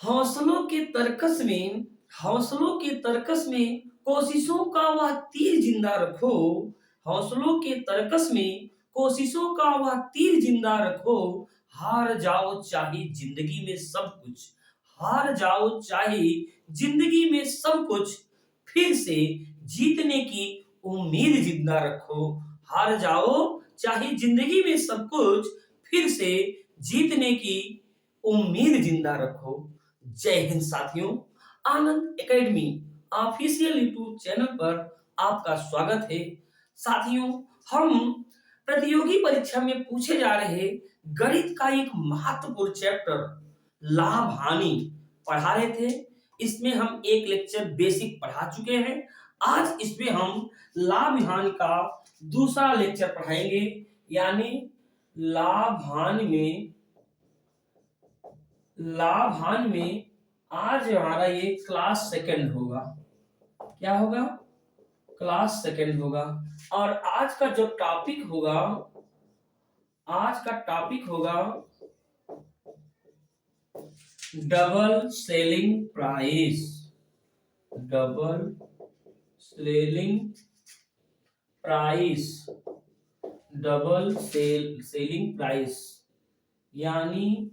हौसलों के तरकस में कोशिशों का वह तीर जिंदा रखो। हौसलों के तरकस में कोशिशों का वह तीर जिंदा रखो। हार जाओ चाहे जिंदगी में सब कुछ, हार जाओ चाहे जिंदगी में सब कुछ, फिर से जीतने की उम्मीद जिंदा रखो। हार जाओ चाहे जिंदगी में सब कुछ, फिर से जीतने की उम्मीद जिंदा रखो। जय हिंद साथियों। आनंद एकेडमी ऑफिशियल यूट्यूब चैनल पर आपका स्वागत है। साथियों, हम प्रतियोगी परीक्षा में पूछे जा रहे गणित का एक महत्वपूर्ण चैप्टर लाभ हानि पढ़ा रहे थे। इसमें हम एक लेक्चर बेसिक पढ़ा चुके हैं। आज इसमें हम लाभ हानि का दूसरा लेक्चर पढ़ाएंगे, यानी लाभ हानि में आज हमारा ये क्लास सेकंड होगा। क्या होगा? क्लास सेकंड होगा। और आज का जो टॉपिक होगा, double selling price. Double selling price, selling price यानी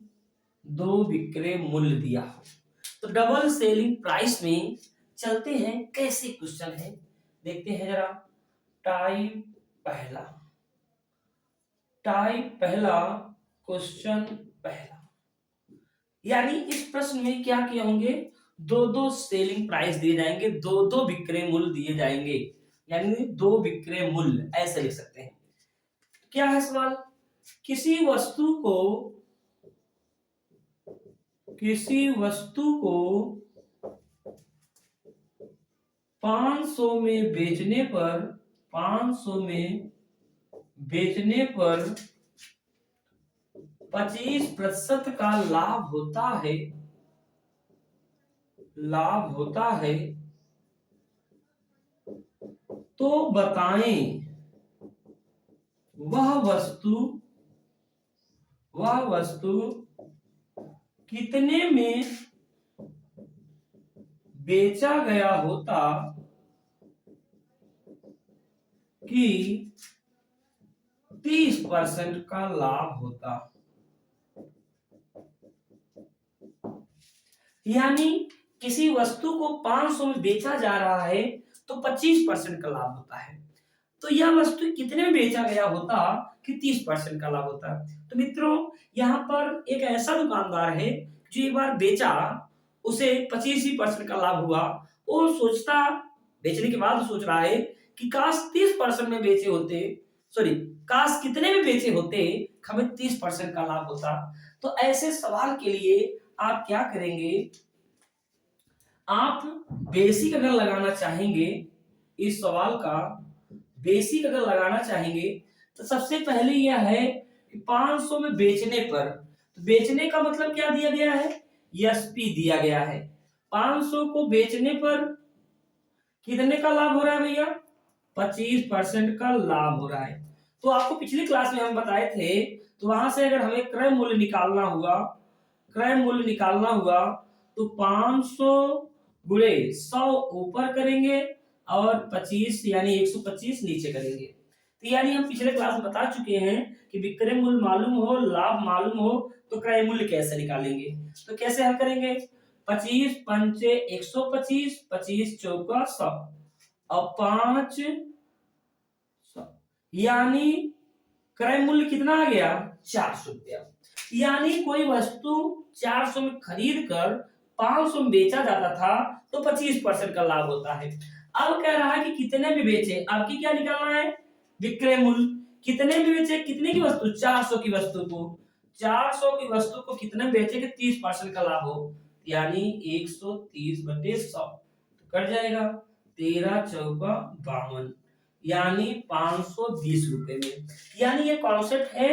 दो विक्रय मूल्य दिया। तो डबल सेलिंग प्राइस में चलते हैं, कैसे क्वेश्चन है देखते हैं जरा। टाइप पहला क्वेश्चन पहला, यानी इस प्रश्न में क्या किए होंगे, दो दो सेलिंग प्राइस दिए जाएंगे, दो दो विक्रय मूल्य दिए जाएंगे, यानी दो विक्रय मूल्य ऐसे लिख सकते हैं। क्या है सवाल? किसी वस्तु को 500 में बेचने पर 25% का लाभ होता है, तो बताएं वह वस्तु कितने में बेचा गया होता कि 30% का लाभ होता। यानी किसी वस्तु को 500 में बेचा जा रहा है तो 25% का लाभ होता है, तो यह वस्तु कितने में बेचा गया होता कि 30% का लाभ होता। तो मित्रों, यहाँ पर एक ऐसा दुकानदार है जो एक बार बेचा, उसे 25% का लाभ हुआ। वो सोचता, बेचने के बाद सोच रहा है कि काश 30% में बेचे होते, काश कितने में बेचे होते हमें 30% का लाभ होता। तो ऐसे सवाल के लिए आप क्या करेंगे, आप बेसिक अगर लगाना चाहेंगे, इस सवाल का बेसिक अगर लगाना चाहेंगे तो सबसे पहले यह है कि 500 में बेचने पर, तो बेचने का मतलब क्या दिया गया है, एसपी दिया गया है। 500 को बेचने पर कितने का लाभ हो रहा है भैया? 25% का लाभ हो रहा है। तो आपको पिछली क्लास में हम बताए थे, तो वहां से अगर हमें क्रय मूल्य निकालना हुआ तो 500 गुणे 100 ऊपर करेंगे और 25 यानी 125 नीचे करेंगे। तो यानी हम पिछले क्लास में बता चुके हैं कि विक्रय मूल्य मालूम हो, लाभ मालूम हो तो क्रय मूल्य कैसे निकालेंगे। तो कैसे हल करेंगे? 25 पंचे 125, 25 चौका 100 और 5 यानी क्रय मूल्य कितना आ गया? 400 रुपया। यानी कोई वस्तु 400 में खरीद कर 500 में बेचा जाता था तो 25% का लाभ होता है। अब कह रहा है कि कितने में बेचे, आपकी क्या निकालना है? विक्रय मूल्य। कितने में बेचे, कितने की वस्तु? 400 की वस्तु को, 400 की वस्तु को कितने में बेचे कि 30% का लाभ हो, यानी 130/100 कट जाएगा, 13 चौका 52 यानी 520 रुपए में। यानी ये कॉन्सेप्ट है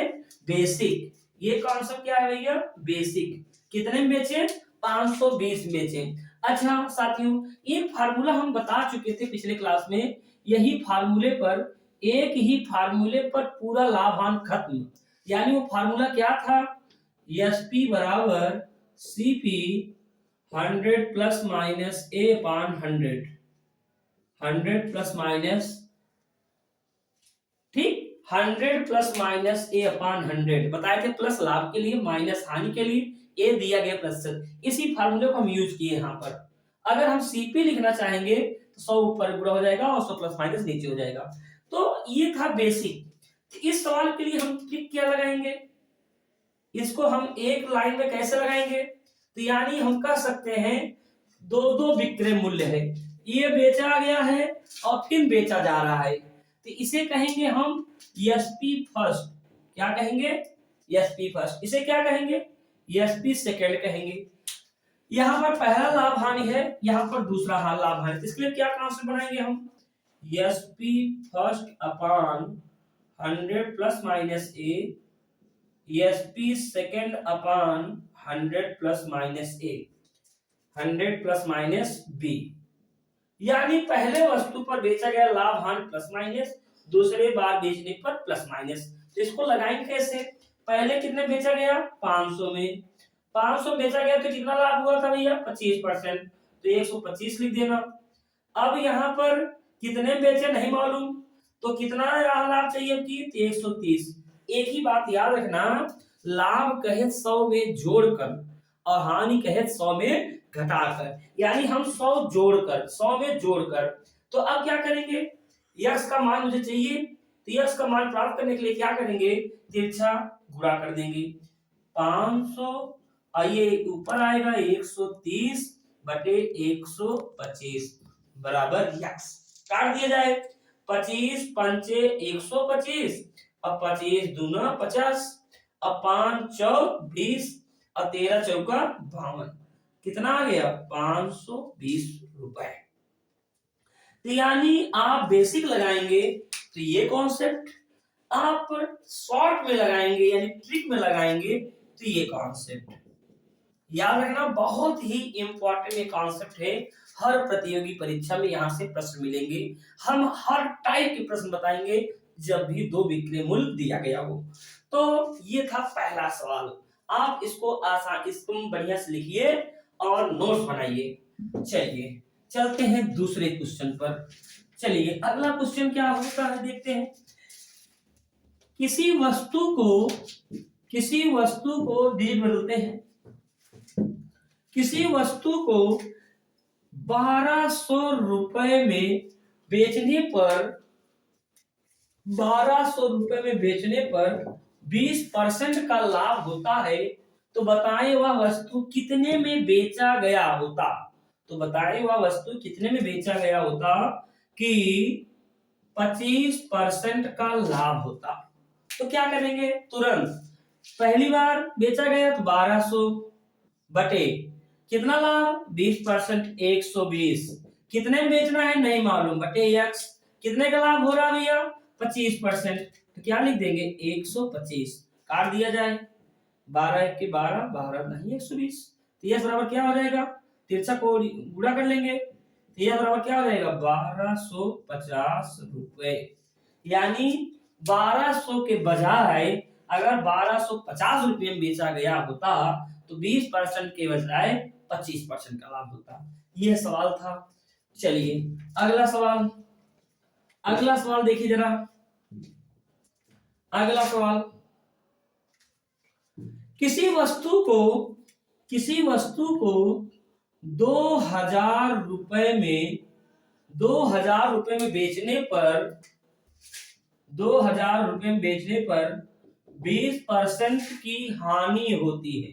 बेसिक। ये कॉन्सेप्ट क्या है भैया? बेसिक। कितने में बेचे? 520 में बेचे। अच्छा साथियों, एक फार्मूला हम बता चुके थे पिछले क्लास में, यही फार्मूले पर, एक ही फार्मूले पर पूरा लाभांश खत्म। यानी वो फार्मूला क्या था? एसपी बराबर सीपी 100 प्लस माइनस ए अपान 100, 100 प्लस माइनस, ठीक, 100 प्लस माइनस ए अपान 100 बताए थे, प्लस लाभ के लिए माइनस हानि के लिए, ए दिया गया प्रतिशत, इसी फार्मूले को हम यूज किए यहाँ पर। अगर हम सीपी लिखना चाहेंगे तो 100 ऊपर गुणा हो जाएगा और 100 प्लस माइनस नीचे हो जाएगा। तो ये था बेसिक। तो इस सवाल के लिए हम ट्रिक क्या लगाएंगे, इसको हम एक लाइन में कैसे लगाएंगे, तो यानी हम कह सकते हैं दो दो विक्रय मूल्य है, ये बेचा गया है और फिर बेचा जा रहा है, तो इसे कहेंगे हम एसपी फर्स्ट। क्या कहेंगे, एसपी फर्स्ट। इसे क्या कहेंगे, एसपी सेकंड कहेंगे। यहां पर पहला लाभ हानि है, यहां पर दूसरा लाभ हानि, इसके लिए क्या कॉन्सेप्ट बनाएंगे हम, SP first upon 100 plus minus A, SP second upon 100 plus minus A, 100 plus minus B. यानी पहले वस्तु पर बेचा गया लाभ हानि प्लस माइनस, दूसरे बार बेचने पर प्लस माइनस। तो इसको लगाएंगे कैसे, पहले कितने बेचा गया 500 में, 500 बेचा गया तो कितना लाभ हुआ था भैया 25%, तो 125 लिख देना। अब यहाँ पर कितने बेचे नहीं मालूम, तो कितना लाभ चाहिए कि 130। एक ही बात याद रखना, लाभ कहे 100 में जोड़कर और हानि कहे 100 में घटाकर, यानी हम 100 जोड़कर, 100 में जोड़कर। तो अब क्या करेंगे, यश का मान मुझे चाहिए, तो यश का मान प्राप्त करने के लिए क्या करेंगे, तिरछा गुणा कर देंगे। 500 आइए ऊपर आएगा 130 बटे 125 बराबर यक्स, काट दिया जाए। 25 पंचे 125 और 25 दूना 50 और 5 चौक 20 और 13 चौका 52, कितना आ गया 520 रुपए। तो यानी आप बेसिक लगाएंगे तो ये कॉन्सेप्ट, आप शॉर्ट में लगाएंगे यानी ट्रिक में लगाएंगे तो ये कॉन्सेप्ट। याद रखना बहुत ही इंपॉर्टेंट ये कॉन्सेप्ट है, हर प्रतियोगी परीक्षा में यहाँ से प्रश्न मिलेंगे। हम हर टाइप के प्रश्न बताएंगे जब भी दो विक्रय मूल्य दिया गया हो। तो ये था पहला सवाल, आप इसको आसान, इसको बढ़िया से लिखिए और नोट्स बनाइए। चलिए चलते हैं दूसरे क्वेश्चन पर। चलिए अगला क्वेश्चन क्या होता है देखते हैं। किसी वस्तु को डिजिट बदलते हैं, किसी वस्तु को 1200 रुपए में बेचने पर, 1200 रुपए में बेचने पर 20% का लाभ होता है, तो बताएं वह वस्तु कितने में बेचा गया होता, तो बताएं वह वस्तु कितने में बेचा गया होता कि 25% का लाभ होता। तो क्या करेंगे, तुरंत पहली बार बेचा गया तो 1200 बटे कितना लाभ 20% 120, कितने में बेचना है नहीं मालूम, बटे x, कितने का लाभ हो रहा भैया 25%, तो क्या लिख देंगे 125, काट दिया जाए 12 1 के 12, 12 नहीं 120, तो यह बराबर क्या हो जाएगा, तिरछा को गुणा कर लेंगे तो यह बराबर क्या हो जाएगा 1250 रुपए। यानी 1200 के बजाय अगर 1250 रुपये में बेचा गया होता तो 20% के बजाय 25% का लाभ होता। यह सवाल था। चलिए अगला सवाल, अगला सवाल देखिए जरा। अगला सवाल, किसी वस्तु को 2000 रुपए में, 2000 रुपए में बेचने पर, 2000 रुपए में बेचने पर 20% की हानि होती है।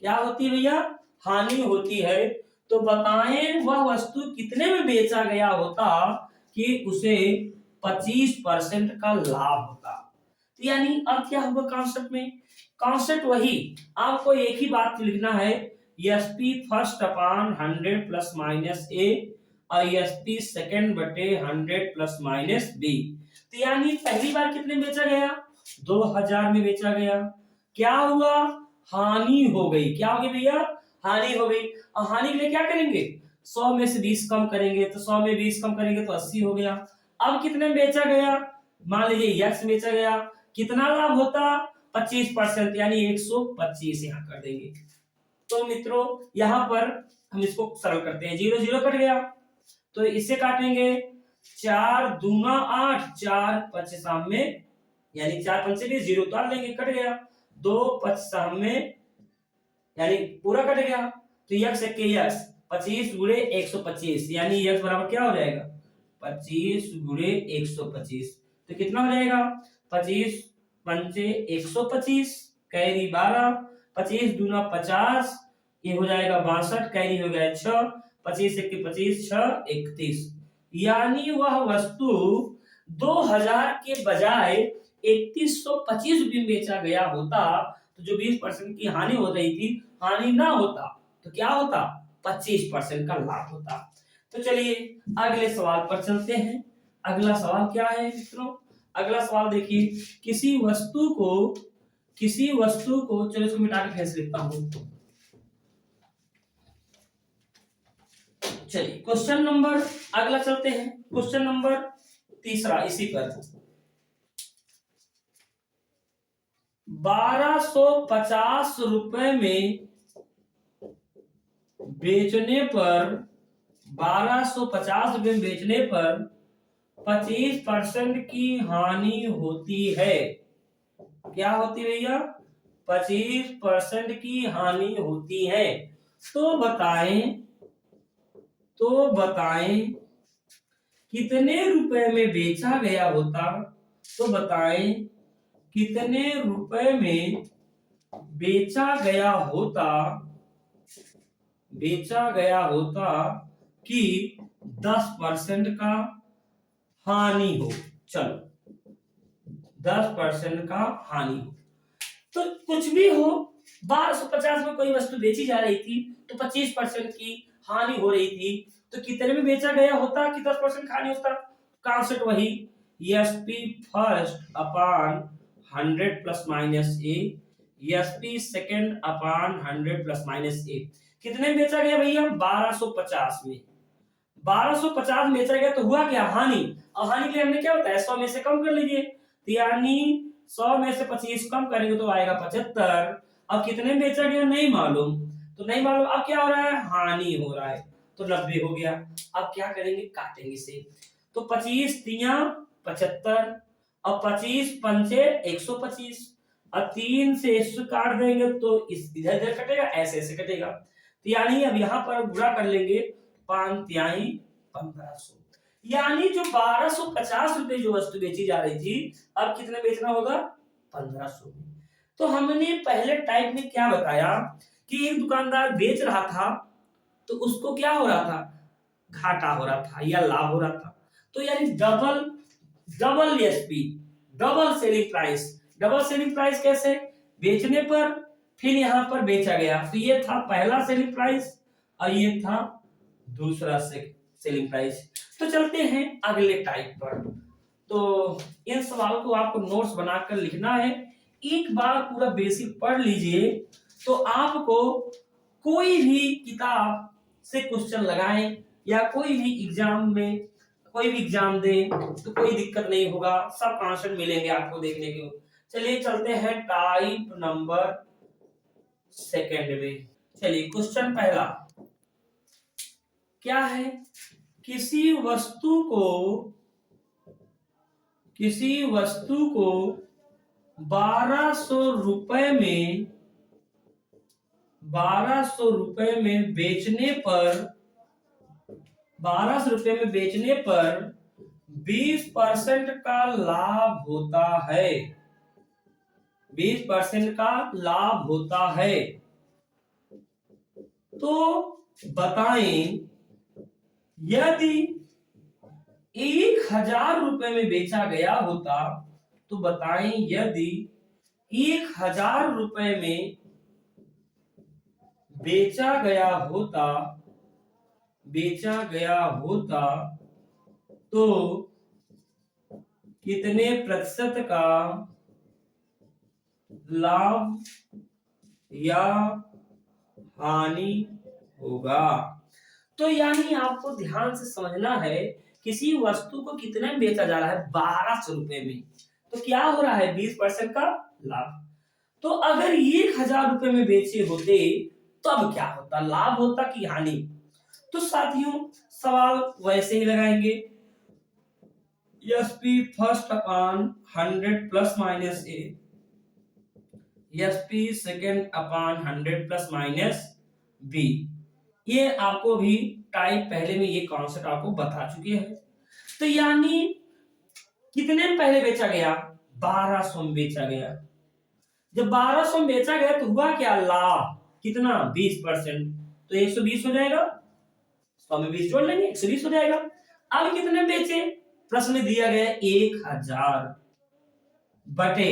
क्या होती है भैया, हानि होती है। तो बताएं वह वस्तु कितने में बेचा गया होता कि उसे 25% का लाभ होता। तो यानी अब क्या होगा कॉन्सेप्ट में, कॉन्सेप्ट वही, आपको एक ही बात लिखना है, SP first upon 100 plus minus A और एसपी सेकंड बटे 100 प्लस माइनस बी। तो यानी पहली बार कितने बेचा गया 2000 में बेचा गया, क्या हुआ हानि हो गई, क्या हो गई भैया हानि हो गई। और हानि के लिए क्या करेंगे 100 में से 20 कम करेंगे, तो 100 में 20 कम करेंगे तो 80 हो गया। अब कितने में बेचा गया, मान लीजिए x बेचा गया, कितना लाभ होता 25%, यानी 125 यहाँ कर देंगे। तो मित्रों यहाँ पर हम इसको सरल करते हैं, 0 0 कट गया, तो इससे काटेंगे 4 दूना 8, 4 पच्चीसा में, यानी 4 पंचे में 0 उतार लेंगे, कट गया, 2 पच्चीसा में, यानी पूरा कट गया, तो यक्स के यक्स 25 गुणे 125, यानी यक्स बराबर क्या हो जाएगा 25 गुणे 125, तो कितना हो जाएगा 25 पंचे 125, कैरी 12, 25 दूना 50, ये हो जाएगा 62, कैरी हो गया 6, 25 एक 25, 6 31, यानी वह वस्तु 2000 के बजाय 3125 रुपये में बेचा गया होता, तो जो 20% की हानि हो रही थी, हानि ना होता तो क्या होता 25% का लाभ होता। तो चलिए अगले सवाल पर चलते हैं। अगला सवाल क्या है मित्रों, अगला सवाल देखिए, किसी वस्तु को चलो इसको मिटा के फेंस लिखता हूं। चलिए क्वेश्चन नंबर अगला चलते हैं, क्वेश्चन नंबर तीसरा इसी पर, 1250 रुपए में बेचने पर 1250 रुपए में बेचने पर 25% की हानि होती है। क्या होती है भैया 25% की हानि होती है, तो बताएं कितने रुपए में बेचा गया होता, तो बताएं कितने रुपए में बेचा गया होता कि 10% का हानि हो। चलो 10% का हानि हो, तो कुछ भी हो, 1250 में कोई वस्तु बेची जा रही थी तो 25% की हानि हो रही थी, तो कितने में बेचा गया होता कि 10% हानि होता, कॉन्सेप्ट वही SP first upon 100 plus minus A, SP second upon 100 plus minus A, कितने में बेचा गया भैया 1250 में, 1250 में बेचा गया, तो हुआ क्या हानि, और हानि के लिए हमने क्या होता है 100 में से कम कर लीजिए, तो यानी 100 में से 25 कम करेंगे तो आएगा 75, अब कितने में बेचा गया नहीं मालूम, तो नहीं मालूम, अब क्या हो रहा है हानि हो रहा है, तो 90 हो गया। अब क्या करेंगे काटेंगे इसे, तो 25 तिया 75, और 25 पंचे 125, अब 3 से इसको काट देंगे तो इस इधर इधर कटेगा, ऐसे ऐसे कटेगा, तो यानी अब यहाँ पर गुणा कर लेंगे 5 तिहाई 1500, यानी जो 1250 रुपए जो वस्तु बेची जा रही थी, अब कितने बेचना होगा 1500 में। तो हमने पहले टाइप में क्या बताया कि एक दुकानदार बेच रहा था तो उसको क्या हो रहा था घाटा हो रहा था या लाभ हो रहा था, तो यानी double SP, double selling price कैसे, बेचने पर फिर यहाँ पर बेचा गया, तो ये था पहला सेलिंग प्राइस और ये था दूसरा सेलिंग प्राइस। तो चलते हैं अगले टाइप पर, तो इन सवालों को आपको नोट्स बनाकर लिखना है, एक बार पूरा बेसिक पढ़ लीजिए, तो आपको कोई भी किताब से क्वेश्चन लगाएं या कोई भी एग्जाम में कोई भी एग्जाम दे तो कोई दिक्कत नहीं होगा, सब आंसर मिलेंगे आपको देखने को। चलिए चलते हैं टाइप नंबर सेकंड में। चलिए क्वेश्चन पहला क्या है, किसी वस्तु को 1200 रुपए में बेचने पर 20% का लाभ होता है, 20% का लाभ होता है, तो बताएं यदि 1000 रुपए में बेचा गया होता, तो बताएं यदि 1000 रुपए में बेचा गया होता तो कितने प्रतिशत का लाभ या हानि होगा। तो यानी आपको ध्यान से समझना है, किसी वस्तु को कितने में बेचा जा रहा है 1200 रुपए में, तो क्या हो रहा है 20% का लाभ, तो अगर 1000 रुपए में बेचे होते तब क्या होता, लाभ होता कि हानि। तो साथियों सवाल वैसे ही लगाएंगे, SP first upon 100 plus minus A, SP second upon 100 plus minus B. ये आपको भी टाइप पहले में ये कॉन्सेप्ट आपको बता चुके हैं। तो यानी कितने में पहले बेचा गया, 1200 में बेचा गया। जब 1200 में बेचा गया तो हुआ क्या, लाभ कितना, 20%। तो 120 हो जाएगा, 100 में 20 जोड़ लेंगे, 120 हो जाएगा। अब कितने में बेचे, प्रश्न में दिया गया 1000 बटे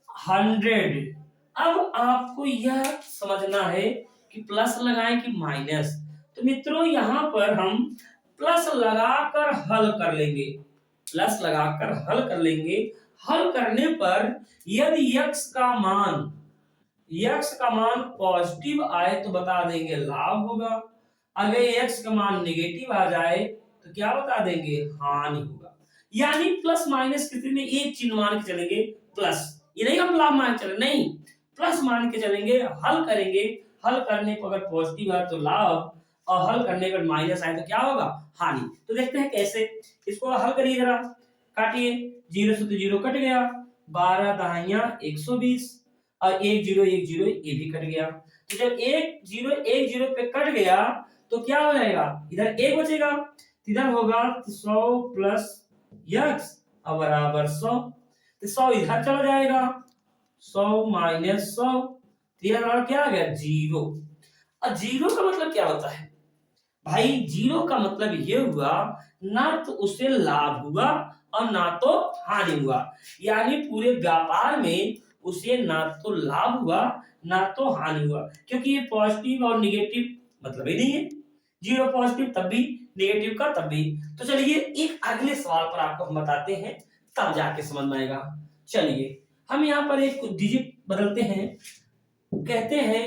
100। अब आपको यह समझना है कि प्लस लगाएं कि माइनस। तो मित्रों यहां पर हम प्लस लगाकर हल कर लेंगे, प्लस लगाकर हल कर लेंगे। हल करने पर यदि x का मान पॉजिटिव आए तो बता देंगे लाभ होगा, अगर x का मान नेगेटिव आ जाए तो क्या बता देंगे, हानि होगा। यानी प्लस माइनस स्थिति में एक चिन्ह मान के चलेंगे प्लस, ये नहीं हम लाभ मान चले, नहीं प्लस मान के चलेंगे, हल करेंगे। हल करने पर अगर पॉजिटिव आए तो लाभ, और हल करने पर माइनस आए तो क्या होगा, हानि। तो देखते हैं कैसे, इसको हल करिए जरा, काटिए, 0 से तो 0 कट गया, 12 दहाइयां 120, और 1 0 1 0 ये भी कट गया। तो जब 1 0 पे कट गया तो क्या हो जाएगा, इधर 1 बचेगा, इधर होगा 100 प्लस x और बराबर 100। तो 100 इधर चला जाएगा, 100 माइनस 100, तो यह क्या आ गया, 0। और 0 का मतलब क्या होता है भाई, 0 का मतलब ये हुआ ना तो उसे लाभ हुआ और ना तो हानि हुआ। यानी पूरे व्यापार में उसे ना तो लाभ हुआ ना तो हानि हुआ, क्योंकि ये पॉजिटिव और निगेटिव मतलब ही नहीं है, 0 पॉजिटिव तब भी, नेगेटिव का तब भी। तो चलिए एक अगले सवाल पर आपको हम बताते हैं, तब जाके समझ में आएगा। चलिए हम यहाँ पर एक डिजिट बदलते हैं, कहते हैं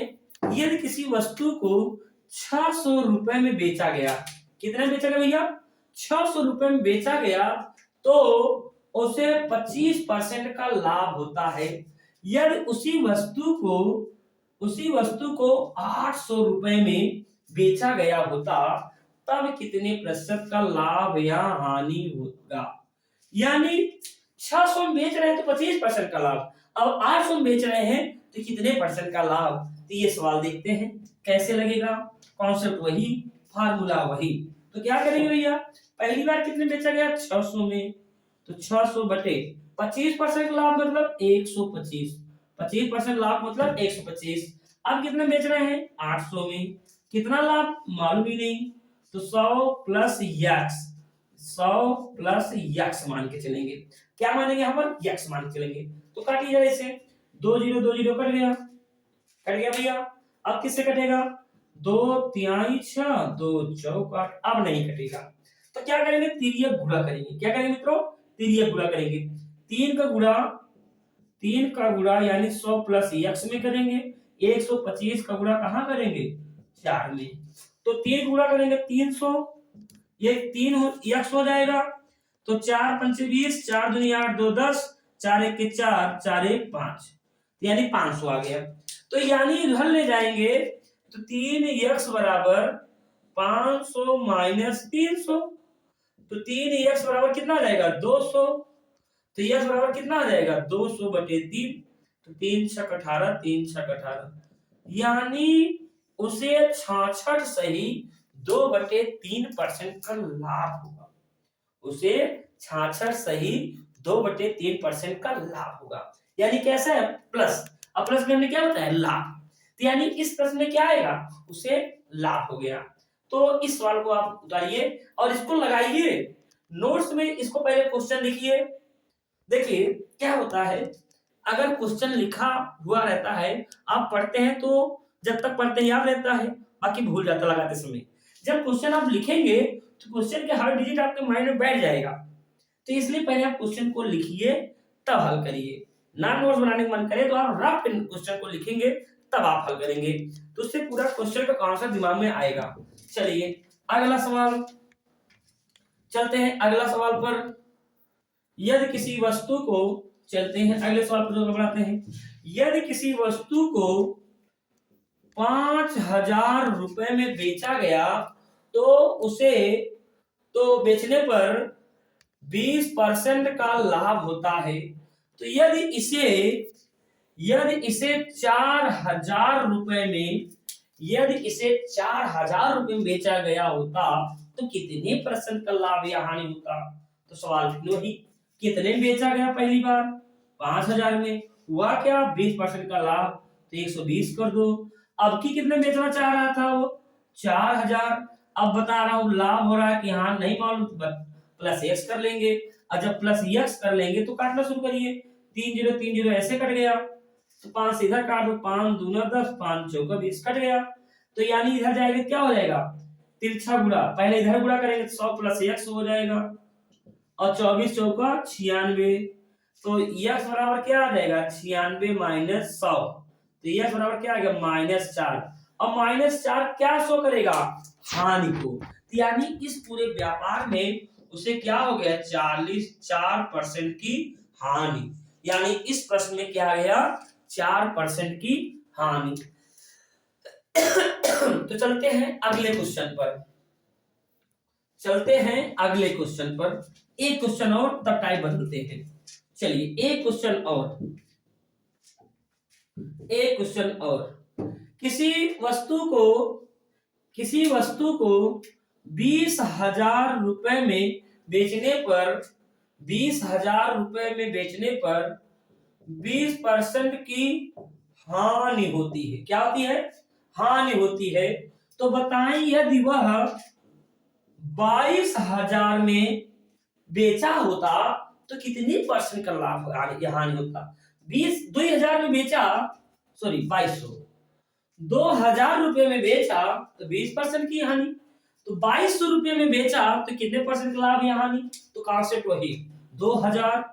यदि किसी वस्तु को 600 रुपए में बेचा गया, कितने में बेचा गया भैया, 600 रुपए में बेचा गया, तो उसे 25% का लाभ होता है। यदि उसी वस्तु को 800 रुपए में बेचा गया होता तब कितने प्रतिशत का लाभ या हानि होगा। यानी 600 में बेच रहे हैं तो 25% का लाभ, अब 800 में बेच रहे हैं तो कितने परसेंट का लाभ। तो ये सवाल देखते हैं कैसे लगेगा, कॉन्सेप्ट वही, फार्मूला वही। तो क्या करेंगे भैया, पहली बार कितने बेचा गया, 600 में, तो 600 बटे 25% लाभ मतलब 125, 25% लाभ मतलब 125। अब कितने बेच रहे हैं, 800 में, कितना लाभ मालूम ही नहीं, तो 100 प्लस यक्स, 100 प्लस यक्स मान के चलेंगे। क्या मानेंगे यहाँ पर, यक्स मान के चलेंगे। तो काटिए जरा इसे, 2 0 2 0 कट गया, कट गया भैया। अब किससे कटेगा, 2 तिहाई 6 2 चौकाट, अब नहीं कटेगा। तो क्या करेंगे, तिर्यक गुणा करेंगे। क्या करेंगे मित्रों, तिर्यक गुणा करेंगे। 3 का गुणा यानी 100 प्लस यक्स में करेंगे, 125 का गुणा कहां करेंगे, 4 में। तो 3 गुणा करेंगे 300, ये 3 यक्स हो जाएगा। तो 4 पंचे 20, 4 दूनी 8 2 10, 4 1 के 4, 4 1 5, यानी 500 आ गया। तो यानी इधर ले जाएंगे तो 3 यक्स बराबर 500 माइनस 300, तो 3 यक्स बराबर कितना आ जाएगा, 200। तो यक्स बराबर कितना आ जाएगा, 200 बटे 3, तो 3 छक 18, 3 छक 18, यानी उसे 66 सही 2/3% का लाभ होगा, उसे 66 सही 2/3% का लाभ होगा। यानी कैसा है, प्लस, अब प्लस में हमने क्या बताया, लाभ। तो यानी इस प्रश्न में क्या आएगा, उसे लाभ हो गया। तो इस सवाल को आप उतारिए और इसको लगाइए नोट्स में, इसको पहले क्वेश्चन लिखिए। देखिए क्या होता है, अगर क्वेश्चन लिखा हुआ रहता है, आप पढ़ते हैं तो जब तक पढ़ते हैं याद रहता है, बाकी भूल जाता लगाते समय। जब क्वेश्चन आप लिखेंगे तो क्वेश्चन के हर डिजिट आपके माइंड में बैठ जाएगा। तो इसलिए पहले आप क्वेश्चन को लिखिए तब हल करिए, ना नोट्स बनाने का मन करे तो आप रफ क्वेश्चन को लिखेंगे तब आप हल करेंगे, तो उससे पूरा क्वेश्चन का आंसर दिमाग में आएगा। चलिए अगला सवाल, चलते हैं अगला सवाल पर। यदि किसी वस्तु को, चलते हैं अगले सवाल पर जो बनाते हैं, यदि किसी वस्तु को 5,000 रुपए में बेचा गया तो उसे तो बेचने पर 20% का लाभ होता है। तो यदि इसे 4,000 रुपए में यदि इसे 4,000 रुपए में बेचा गया होता तो कितने परसेंट का लाभ या हानि होता। तो सवाल फिर वही, कितने में बेचा गया पहली बार 5,000 में, हुआ क्या 20% का लाभ, तो 120 कर दो। अब की कितने बेचना चाह रहा था वो 4,000। अब बता रहा हूं लाभ हो रहा है कि हाँ नहीं मालूम, प्लस एक्स कर लेंगे। और जब प्लस एक्स कर लेंगे तो काटना शुरू करिए, 3 0 ऐसे कट गया, तो 5 से इधर काट दो, 5 दूना 10, 5 चौका 20 कट गया। तो यानी इधर जाएगा क्या हो जाएगा, तिरछा गुणा, पहले इधर गुणा करेंगे तो 100 प्लस एक्स हो जाएगा, और 24 चौका 96, तो एक्स बराबर क्या आ जाएगा 96 माइनस 100, तो एक्स बराबर क्या आ गया -4। अब -4 क्या शो करेगा, हानि को। तो यानी इस पूरे व्यापार में उसे क्या हो गया 4% की हानि, यानी इस प्रश्न में क्या गया 4% की हानि। तो चलते हैं अगले क्वेश्चन पर, एक क्वेश्चन और तब टाइप बदलते हैं। चलिए एक क्वेश्चन और, किसी वस्तु को 20,000 रुपए में बेचने पर 20% की हानि होती है। क्या होती है, हानि होती है। तो बताएं यदि वह 22,000 में बेचा होता तो कितनी परसेंट का लाभ हानि होता। 2,000 में बेचा, सॉरी 2200, 2,000 रुपए में बेचा तो 20% की हानि, तो 2200 रुपए में बेचा तो कितने परसेंट का लाभ या हानि। तो कॉन्सेप्ट वही, 2,000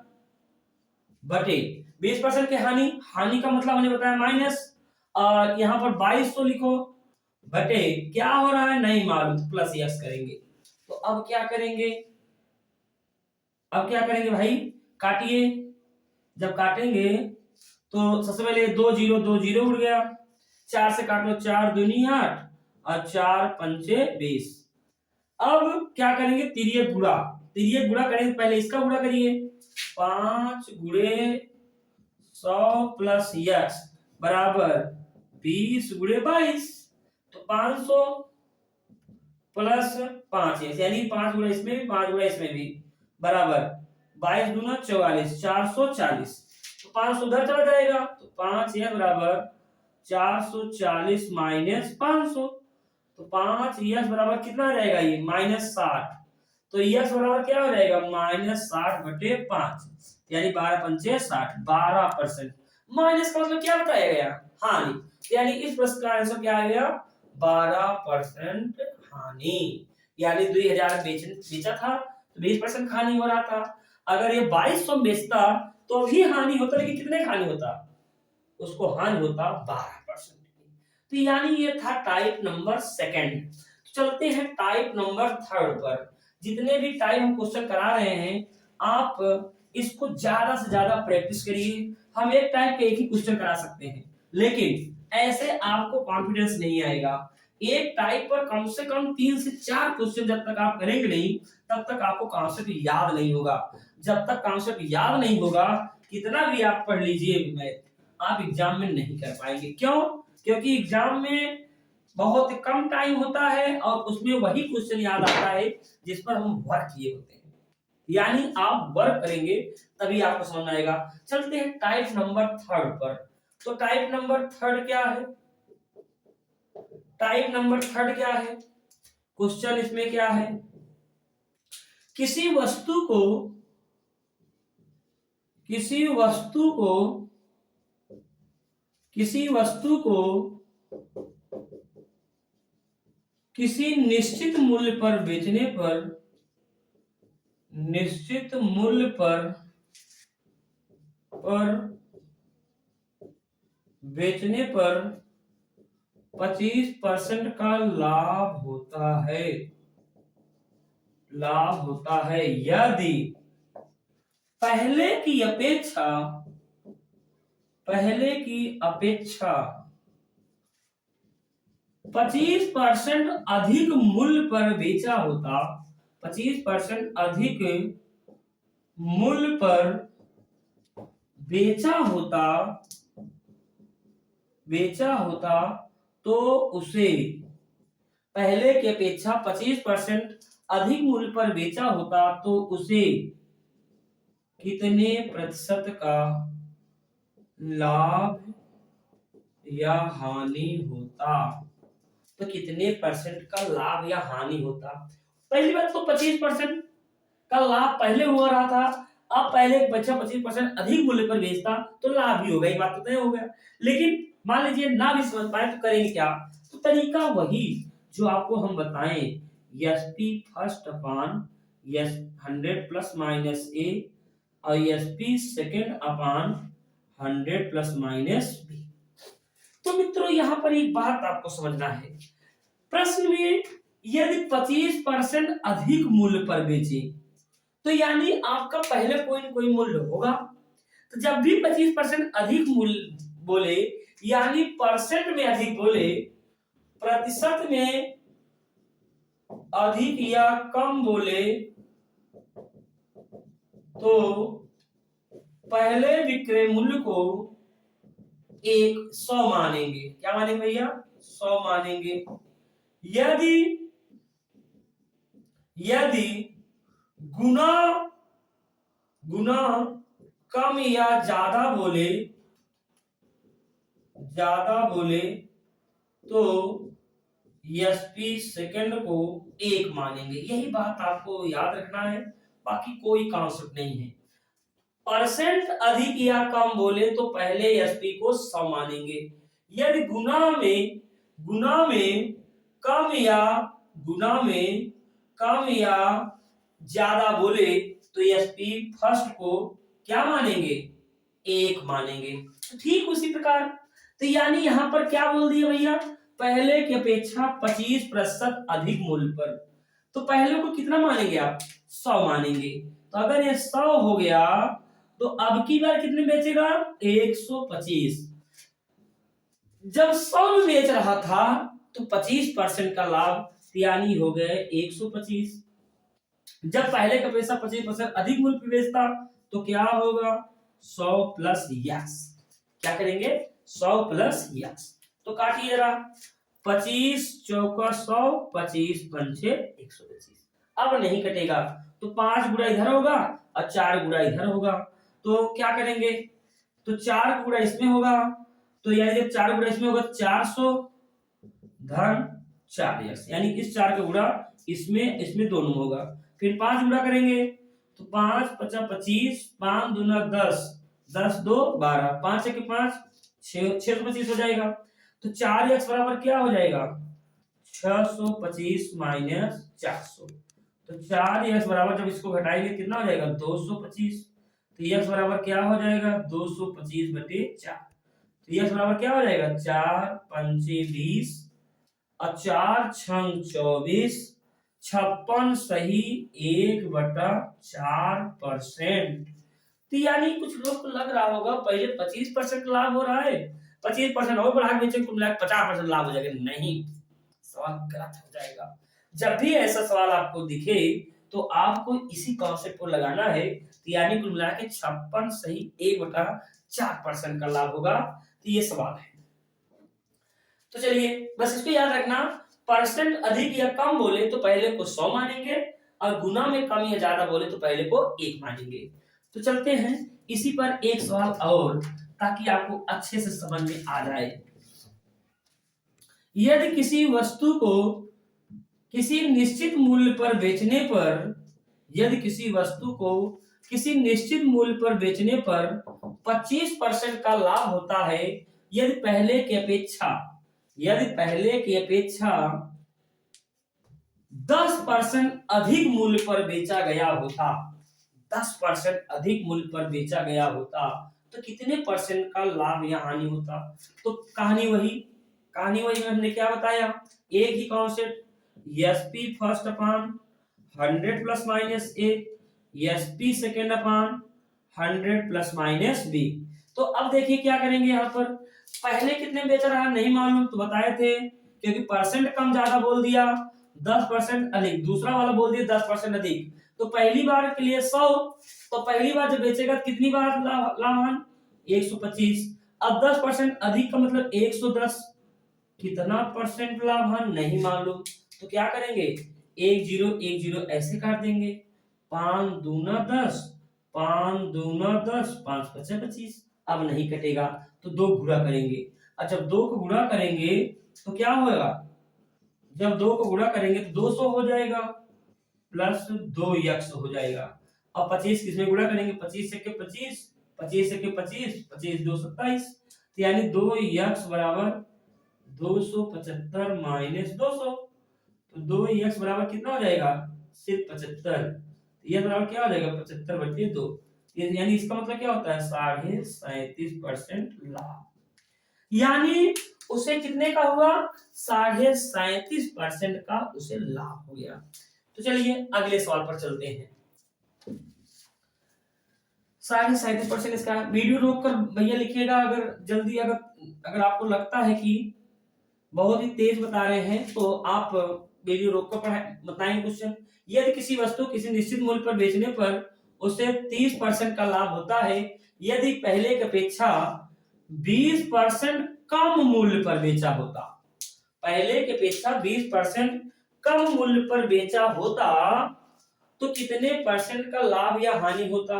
बटे 20% की हानि का मतलब हमने बताया माइनस, और यहाँ पर 2200 लिखो बटे क्या हो रहा है नहीं मालूम, तो प्लस एक्स करेंगे। तो अब क्या करेंगे भाई, काटिए। जब काटेंगे तो सबसे पहले 2 0 2 0 उड़ गया, 4 से काटो 4 दूनी 8 और 4 पंचे 20। अब क्या करेंगे, तिर्यक गुणा करेंगे, पहले इसका गुणा करिए, 5 गुणे 100 प्लस एक्स बराबर 20 गुणे 22, तो 500 प्लस 5 यानी 5 गुणा इसमें भी 5 गुणा इसमें भी बराबर 22 दूना 44, 440। तो 500 उधर चला जाएगा, तो 5 यह बराबर 440 माइनस 500, तो 5 यस बराबर कितना रहेगा ये -60, तो यस बराबर क्या हो जाएगा -60 बटे 5, यानी 12 पंचे 60, 12%। माइनस का मतलब क्या बताया गया, हानि, यानी इस प्रश्न का आंसर क्या आ गया 12% हानि। यानी 2,000 बेचा था तो 20% हानि हो रहा था। अगर ये 2200 बेचता तो भी हानि होता, लेकिन कितने हानि होता, उसको हानि होता 12%। तो यानी ये था टाइप नंबर सेकंड। चलते हैं टाइप नंबर थर्ड पर। जितने भी टाइप हम क्वेश्चन करा रहे हैं आप इसको ज्यादा से ज्यादा प्रैक्टिस करिए। हम एक टाइप के एक ही क्वेश्चन करा सकते हैं, लेकिन ऐसे आपको कॉन्फिडेंस नहीं आएगा। एक टाइप पर कम से कम 3 से 4 क्वेश्चन जब तक आप करेंगे नहीं, तब तक आपको कॉन्सेप्ट याद नहीं होगा। जब तक कॉन्सेप्ट याद नहीं होगा, कितना भी आप पढ़ लीजिए मैथ, आप एग्जाम में नहीं कर पाएंगे। क्यों? क्योंकि एग्जाम में बहुत कम टाइम होता है और उसमें वही क्वेश्चन याद आता है जिस पर हम वर्क किए होते हैं। यानी आप वर्क करेंगे तभी आपको समझ आएगा। चलते हैं टाइप नंबर थर्ड पर। तो टाइप नंबर थर्ड क्या है, क्वेश्चन इसमें क्या है, किसी वस्तु को किसी निश्चित मूल्य पर बेचने पर 25% का लाभ होता है यदि पहले की अपेक्षा 25% अधिक मूल्य पर बेचा होता, 25% अधिक मूल्य पर बेचा होता, बेचा होता तो उसे, पहले की अपेक्षा 25% अधिक मूल्य पर बेचा होता तो उसे कितने प्रतिशत का लाभ या हानि होता, तो कितने परसेंट का लाभ या हानि होता। पहली बात तो 25% का लाभ पहले हुआ रहा था, अब पहले एक बच्चा 25% अधिक मूल्य पर बेचता तो लाभ ही होगा, ये बात तो तय हो गया। लेकिन मान लीजिए ना भी समझ पाए तो करेंगे क्या, तो तरीका वही जो आपको हम बताएं, SP first upon yes 100 plus minus A और SP second upon 100 plus minus B. तो मित्रों यहां पर एक बात आपको समझना है, प्रश्न में यदि 25% अधिक मूल्य पर बेचे तो यानी आपका पहले कोई न कोई मूल्य होगा। तो जब भी 25% अधिक मूल्य बोले यानी परसेंट में अधिक बोले, प्रतिशत में अधिक या कम बोले तो पहले विक्रय मूल्य को 100 मानेंगे। क्या मानेंगे भैया? 100 मानेंगे। यदि यदि गुना गुना कम या ज्यादा बोले तो एसपी सेकंड को 1 मानेंगे। यही बात आपको याद रखना है, बाकी कोई कॉन्सेप्ट नहीं है। परसेंट अधिक या कम बोले तो पहले एसपी को 100 मानेंगे। यदि गुना में कम या ज्यादा बोले तो एसपी फर्स्ट को क्या मानेंगे? 1 मानेंगे। ठीक उसी प्रकार तो यानी यहां पर क्या बोल दिया भैया, पहले की अपेक्षा 25% अधिक मूल्य पर, तो पहले को कितना मानेंगे आप? 100 मानेंगे। तो अगर ये 100 हो गया तो अब की बार कितने बेचेगा? 125। जब 100 में बेच रहा था तो 25% का लाभ यानी हो गए 125। जब पहले का पैसा 25% अधिक मूल्य पे बेचता तो क्या होगा? 100 प्लस यस। क्या करेंगे? 100 प्लस यस। तो काटिए जरा, 25 चौका 100, 25 पंचे 125। अब नहीं कटेगा तो 5 गुणा इधर होगा और 4 गुणा इधर होगा। तो क्या करेंगे? तो 4 गुणा इसमें होगा, तो यानी जब 4 गुणा इसमें होगा 400 धन 4 यानी इस 4 का गुणा इसमें दोनों होगा। फिर 5 गुणा करेंगे तो 5 पचा 25, 5 दूना 10, 10 2 12, 5 एक 5 625 हो जाएगा। तो 4x बराबर क्या हो जाएगा? 625 माइनस 400। तो 4x बराबर जब इसको घटाएंगे कितना हो जाएगा? 225। तो x बराबर क्या हो जाएगा? 225 बटे 4। तो x बराबर क्या हो जाएगा? 4 पंचे 20 और 4 छंग 24, 56 सही 1/4%। तो यानी कुछ लोग को लग रहा होगा पहले 25% लाभ हो रहा है, 25% और बढ़ा के बेचे कुल मिला 50% लाभ हो जाएगा। नहीं, सवाल गलत हो जाएगा। जब भी ऐसा सवाल आपको दिखे तो आपको इसी कॉन्सेप्ट को लगाना है, तो यानी कुल मिला के 56 सही 1/4% का लाभ होगा। तो ये सवाल है। तो चलिए बस इसको याद रखना, परसेंट अधिक या कम बोले तो पहले को 100 मानेंगे और गुना में कम या ज्यादा बोले तो पहले को 1 मानेंगे। तो चलते हैं इसी पर एक सवाल और, ताकि आपको अच्छे से समझ में आ जाए। यदि किसी वस्तु को किसी निश्चित मूल्य पर बेचने पर, यदि किसी वस्तु को किसी निश्चित मूल्य पर बेचने पर 25% का लाभ होता है, यदि पहले की अपेक्षा 10% अधिक मूल्य पर बेचा गया होता, 10% अधिक मूल्य पर बेचा गया होता तो कितने परसेंट का लाभ या हानि होता। तो कहानी वही हमने क्या बताया, एक ही concept, SP first upon 100 plus minus A, SP second upon 100 plus minus B. तो अब देखिए क्या करेंगे, यहां पर पहले कितने बेच रहा नहीं मालूम तो बताए थे क्योंकि परसेंट कम ज्यादा बोल दिया, 10% अधिक, दूसरा वाला बोल दिया 10% अधिक। तो पहली बार के लिए 100, तो पहली बार जब बेचेगा कितनी बार लाभान 125। अब 10% अधिक का मतलब 110, कितना परसेंट लाभान नहीं मालूम, तो क्या करेंगे 1010 ऐसे काट देंगे, 5 दूना 10, 5 दूना 10, 5 पचे 25। अब नहीं कटेगा तो 2 गुणा करेंगे, और जब 2 को गुणा करेंगे तो क्या होगा, जब 2 को गुणा करेंगे तो 200 हो जाएगा प्लस 2 यक्स हो जाएगा। अब 25 किसमें गुणा करेंगे, 25 से के 25, 25 से के 25, 25 2 27, तो यानी 2 यक्स बराबर 275 माइनस 200, तो 2 यक्स बराबर कितना हो जाएगा सिर्फ 75, यह बराबर क्या हो जाएगा 75/2, यानी इसका मतलब क्या होता है 37.5% लाभ, यानी उसे कितने का हुआ 37.5% का उसे लाभ हो गया। तो चलिए अगले सवाल पर चलते हैं। 37.5% इसका, वीडियो रोककर भैया लिखिएगा अगर जल्दी, अगर आपको लगता है कि बहुत ही तेज बता रहे हैं तो आप वीडियो रोककर बताएं क्वेश्चन। यदि किसी वस्तु किसी निश्चित मूल्य पर बेचने पर उसे 30% का लाभ होता है, यदि पहले की अपेक्षा 20% कम मूल्य पर बेचा होता, पहले की अपेक्षा 20% कम मूल्य पर बेचा होता तो कितने परसेंट का लाभ या हानि होता।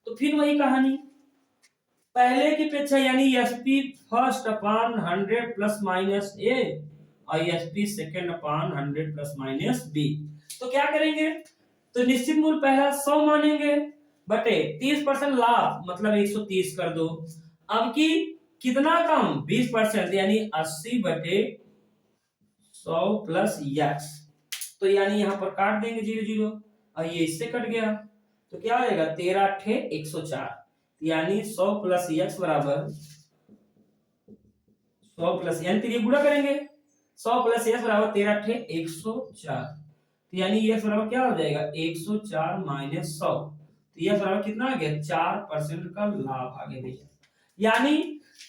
तो फिर वही कहानी, पहले की अपेक्षा यानी SP first upon 100 plus minus A और SP second upon 100 plus minus B. तो क्या करेंगे, तो निश्चित मूल्य पहला 100 मानेंगे बटे 30% लाभ मतलब 130 कर दो। अब की कितना कम 20% यानी 80 बटे 100 प्लस यक्स, तो यानी यहां पर काट देंगे 0 0 और ये इससे कट गया, तो क्या आएगा 13 8 104, यानी 100 प्लस यक्स बराबर 100 प्लस, यानी ये गुणा करेंगे 100 प्लस यक्स बराबर 13 8 104, तो यानी यक्स बराबर क्या हो जाएगा 104 माइनस 100, तो यक्स बराबर कितना आ गया 4% का लाभ आ गया भैया, यानी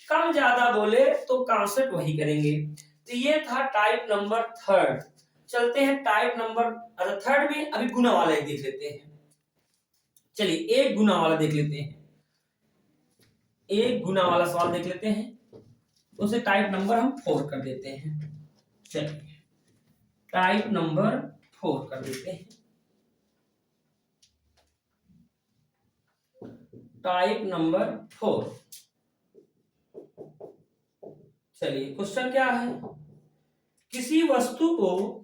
कम ज्यादा बोले तो कॉन्सेप्ट वही करेंगे। तो ये था टाइप नंबर थर्ड। चलते हैं टाइप नंबर थर्ड में, अभी गुना वाला एक देख लेते हैं। चलिए एक गुना वाला देख लेते हैं, एक गुना वाला सवाल देख लेते हैं, उसे टाइप नंबर हम 4 कर देते हैं। चलिए टाइप नंबर 4 कर देते हैं, टाइप नंबर 4। चलिए क्वेश्चन क्या है, किसी वस्तु को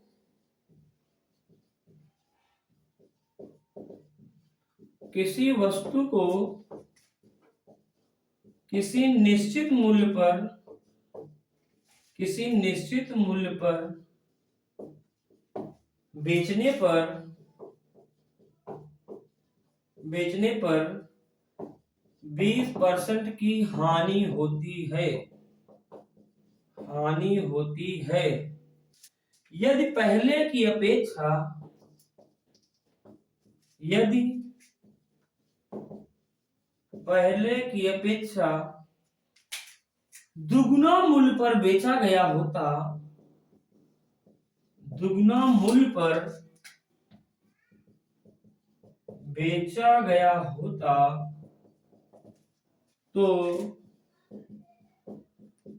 किसी निश्चित मूल्य पर बेचने पर 20% की हानि होती है, यदि पहले की अपेक्षा दुगुना मूल्य पर बेचा गया होता तो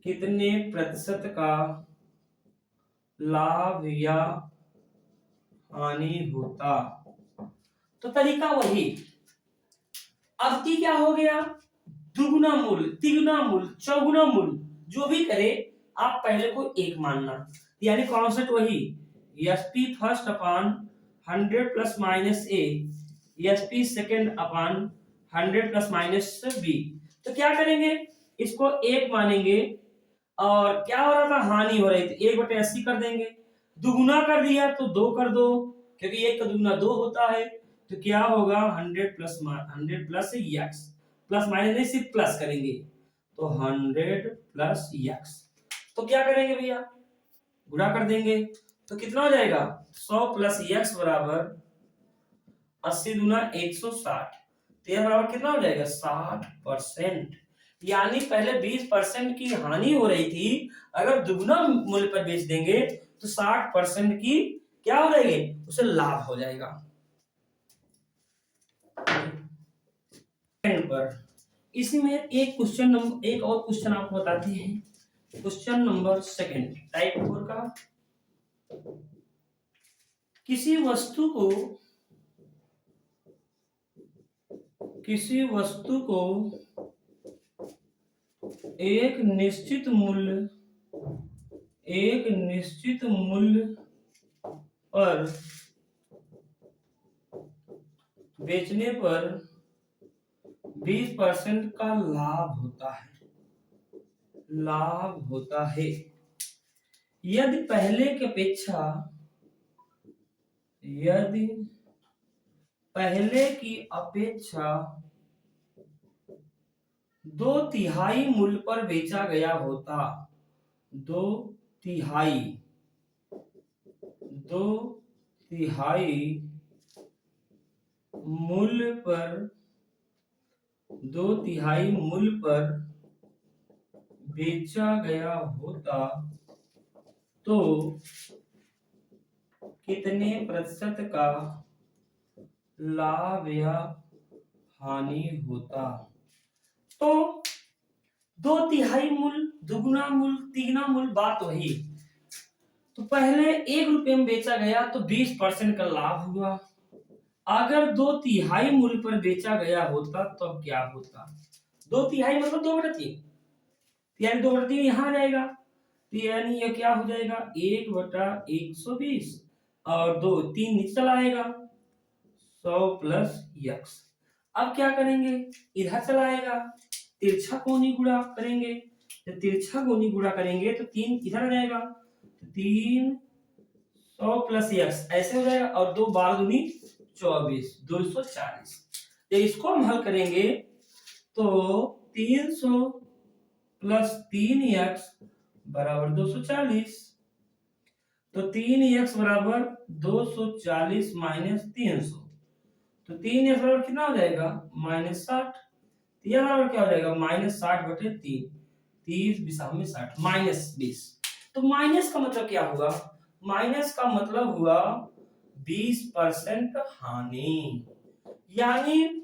कितने प्रतिशत का लाभ या हानि होता। तो तरीका वही, अब की क्या हो गया दुगुना मूल्य, तिगुना मूल्य, चौगुना मूल्य, जो भी करे आप पहले को एक मानना, यानी कॉन्सेप्ट वही SP first upon 100 plus minus A, SP second upon 100 plus minus B. तो क्या करेंगे, इसको एक मानेंगे और क्या हो रहा था हानि हो रही थी 1/80 कर देंगे, दुगुना कर दिया तो 2 कर दो, क्योंकि 1 का दुगुना 2 होता है, तो क्या होगा 100 प्लस यक्स, प्लस माइनस नहीं सिर्फ प्लस करेंगे, तो 100 प्लस यक्स, तो क्या करेंगे भैया गुणा कर देंगे, तो कितना हो जाएगा 100 प्लस यक्स बराबर 80 दूना 160, तो यह बराबर कितना हो जाएगा 60%, यानी पहले 20% की हानि हो रही थी, अगर दुगना मूल्य पर बेच देंगे तो 60% की क्या हो जाएगी, उसे लाभ हो जाएगा। पर इसी में एक और क्वेश्चन आपको बताते हैं। क्वेश्चन नंबर 2 टाइप 4 का, किसी वस्तु को एक निश्चित मूल्य पर बेचने पर 20% का लाभ होता है यदि पहले की अपेक्षा 2/3 मूल्य पर बेचा गया होता। 2/3 मूल्य पर बेचा गया होता तो कितने प्रतिशत का लाभ या हानि होता। तो 2/3 मूल्य, दुगुना मूल्य, तिगुना मूल्य, बात वही। तो पहले 1 रुपए में बेचा गया तो 20% का लाभ हुआ। अगर 2/3 मूल्य पर बेचा गया होता तो क्या होता। 2/3 मतलब 2/3, यानी 2/3 यहाँ आ जाएगा, तो यानी ये क्या हो जाएगा 1/120 और 2 3 नीचे चला आएगा 100 प्लस यक्स। अब क्या करेंगे, इधर चला आएगा, तिरछा कोणी गुणा करेंगे, तो तिरछा कोणी गुणा करेंगे तो 3 इधर आ जाएगा, तो 300 प्लस यक्स ऐसे हो जाएगा, और 2 12 दूनी 24 240। तो इसको हम हल करेंगे तो 300 प्लस 3x बराबर 240। तो 3x बराबर 240 माइनस 300, तो 3x बराबर कितना हो जाएगा -60। यह बराबर क्या हो जाएगा -60/3, 30 20 में 60 -20। तो माइनस का मतलब क्या हुआ, माइनस का मतलब हुआ 20% हानि। यानी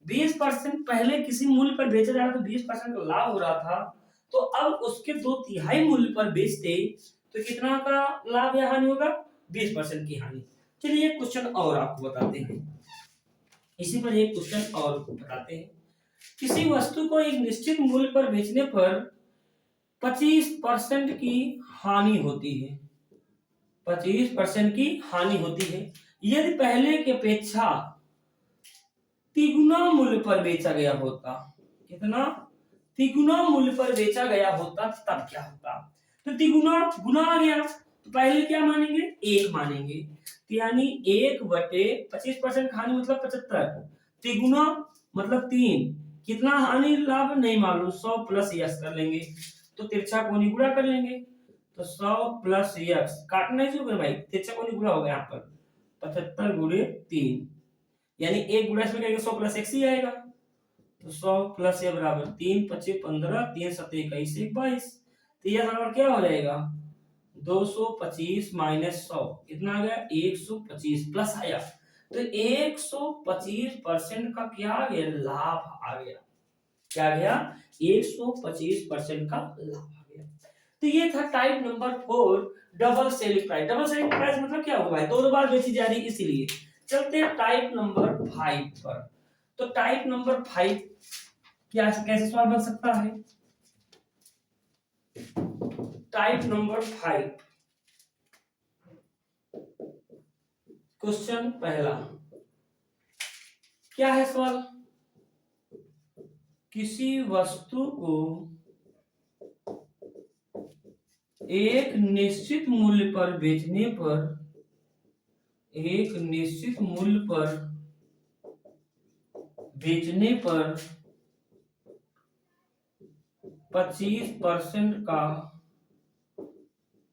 20% पहले किसी मूल्य पर बेचा जा रहा था, 20% का लाभ हो रहा था, तो अब उसके 2/3 मूल्य पर बेचते तो कितना का लाभ या हानि होगा, 20% की हानि। चलिए एक क्वेश्चन और आपको बताते हैं, इसी पर एक क्वेश्चन और बताते हैं। किसी वस्तु को एक निश्चित मूल्य पर बेचने पर 25% की हानि होती है। 25% की हानि होती है यदि पहले की अपेक्षा तिगुना मूल्य पर बेचा गया होता। कितना, तिगुना मूल्य पर बेचा गया होता तब क्या होता। तो तिगुना गुना आ गया, तो पहले क्या मानेंगे 1 मानेंगे, तो यानी 1/25% हानि मतलब 75, तिगुना मतलब 3, कितना हानि लाभ नहीं मालूम, 100 प्लस यक्स कर लेंगे, तो तिरछा कोणी गुणा कर लेंगे, तो 100 प्लस यक्स काटना ही शुरू भाई, तिरछा कोणी गुणा होगा यहाँ पर 75 गुणे 3, यानी 1 गुणा इसमें करेंगे 100 प्लस x ही आएगा, तो 100 प्लस ये बराबर 3 25 15 3 7 21 22, तो यह बराबर क्या हो जाएगा 225 माइनस 100 कितना आ गया 125 प्लस आया, तो 125% का क्या आ गया लाभ आ गया। क्या आ गया 125% का लाभ आ गया। तो ये था type number 4 double selling price. Double selling price मतलब क्या होगा भाई, दो बार बेची जा रही इसीलिए। चलते हैं टाइप नंबर 5 पर। तो टाइप नंबर 5 क्या कैसे सवाल बन सकता है। टाइप नंबर 5 क्वेश्चन पहला क्या है सवाल, किसी वस्तु को एक निश्चित मूल्य पर बेचने पर 25% का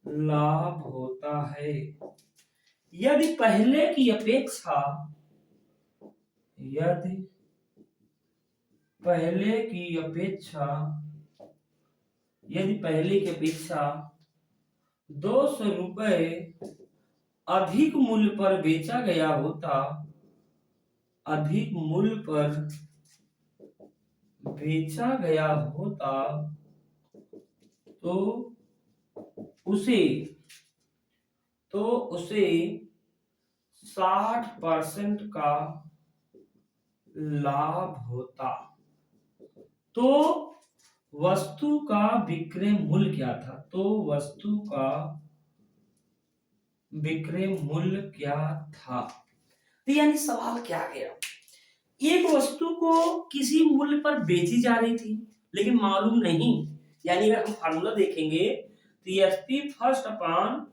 लाभ होता है यदि पहले की अपेक्षा पहले की अपेक्षा यदि पहले की अपेक्षा 200 रुपए अधिक मूल्य पर बेचा गया होता, अधिक मूल्य पर बेचा गया होता तो उसे तो उसे 60% का लाभ होता। तो वस्तु का विक्रय मूल्य क्या था? तो वस्तु का विक्रय मूल्य क्या था? तो यानी सवाल क्या गया, एक वस्तु को किसी मूल्य पर बेची जा रही थी लेकिन मालूम नहीं, यानी अगर हम फार्मूला देखेंगे तो SP first upon